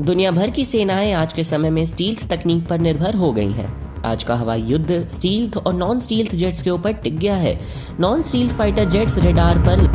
दुनिया भर की सेनाएं आज के समय में स्टील्थ तकनीक पर निर्भर हो गई हैं। आज का हवाई युद्ध स्टील्थ और नॉन स्टील्थ जेट्स के ऊपर टिक गया है। Non stealth fighter jets radar पर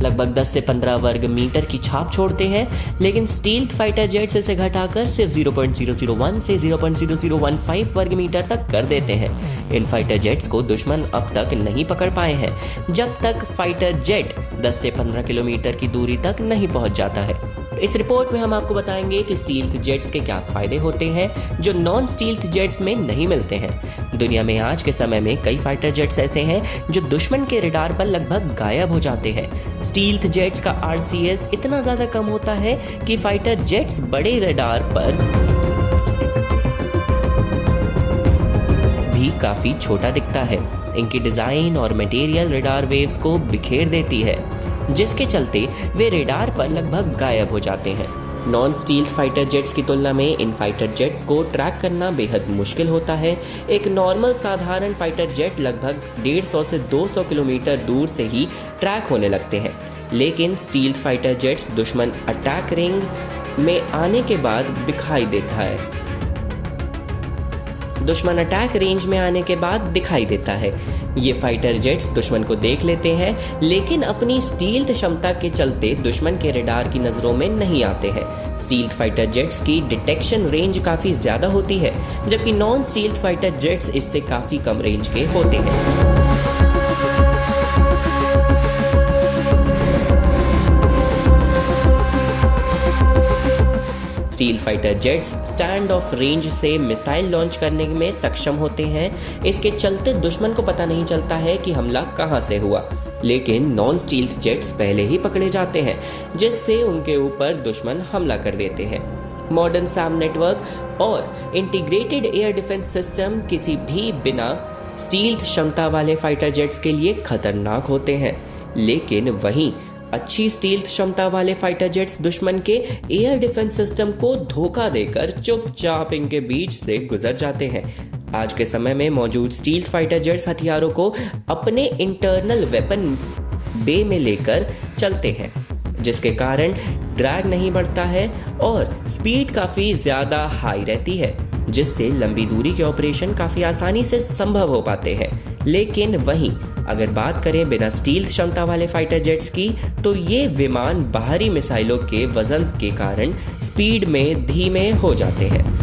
लगभग 10 से 15 वर्ग मीटर की छाप छोड़ते हैं, लेकिन स्टील्थ फाइटर जेट्स इसे घटाकर सिर्फ 0.001 से 0.0015 वर्ग मीटर तक कर देते हैं। इन फाइटर जेट्स को दुश्मन अब तक नहीं पकड़ पाए हैं, जब तक फाइटर जेट 10 से 15 किलोमीटर की दूरी तक नहीं पहुंच जाता है। इस रिपोर्ट में हम आपको बताएंगे कि स्टील्थ जेट्स के क्या फायदे होते हैं जो नॉन स्टील्थ जेट्स में नहीं मिलते हैं। दुनिया में आज के समय में कई फाइटर जेट्स ऐसे हैं जो दुश्मन के रडार पर लगभग गायब हो जाते हैं। स्टील्थ जेट्स का RCS इतना ज्यादा कम होता है कि फाइटर जेट्स बड़े रडार पर भी काफी छोटा दिखता है। इनकी डिजाइन और मटेरियल रडार वेव्स को बिखेर देती है, जिसके चलते वे रडार पर लगभग गायब हो जाते हैं। नॉन स्टील्थ फाइटर जेट्स की तुलना में इन फाइटर जेट्स को ट्रैक करना बेहद मुश्किल होता है। एक नॉर्मल साधारण फाइटर जेट लगभग 150 से 200 किलोमीटर दूर से ही ट्रैक होने लगते हैं, लेकिन स्टील्थ फाइटर जेट्स दुश्मन अटैक रेंज में आने के बाद दिखाई देता है। ये फाइटर जेट्स दुश्मन को देख लेते हैं, लेकिन अपनी स्टील्थ क्षमता के चलते दुश्मन के रडार की नज़रों में नहीं आते हैं। स्टील्थ फाइटर जेट्स की डिटेक्शन रेंज काफ़ी ज़्यादा होती है, जबकि नॉन स्टील्थ फाइटर जेट्स इससे काफ़ी कम रेंज के होते हैं। Steel fighter jets stand of range से मिसाइल लॉन्च करने में सक्षम होते हैं। इसके चलते दुश्मन को पता नहीं चलता है कि हमला कहां से हुआ, लेकिन नॉन स्टील्थ जेट्स पहले ही पकड़े जाते हैं, जिससे उनके ऊपर दुश्मन हमला कर देते हैं। मॉडर्न SAM नेटवर्क और इंटीग्रेटेड एयर डिफेंस सिस्टम किसी भी बिना स्टील्थ क्षमता वाले फाइटर जेट्स के लिए खतरनाक होते हैं, लेकिन वहीं अच्छी स्टील्थ क्षमता वाले फाइटर जेट्स दुश्मन के एयर डिफेंस सिस्टम को धोखा देकर चुपचाप इनके बीच से गुजर जाते हैं। आज के समय में मौजूद स्टील्थ फाइटर जेट्स हथियारों को अपने इंटरनल वेपन बे में लेकर चलते हैं, जिसके कारण ड्रैग नहीं बढ़ता है और स्पीड काफ़ी ज़्यादा हाई रहती है, जिससे लंबी दूरी के ऑपरेशन काफ़ी आसानी से संभव हो पाते हैं। लेकिन वहीं अगर बात करें बिना स्टील्थ क्षमता वाले फाइटर जेट्स की, तो ये विमान बाहरी मिसाइलों के वजन के कारण स्पीड में धीमे हो जाते हैं।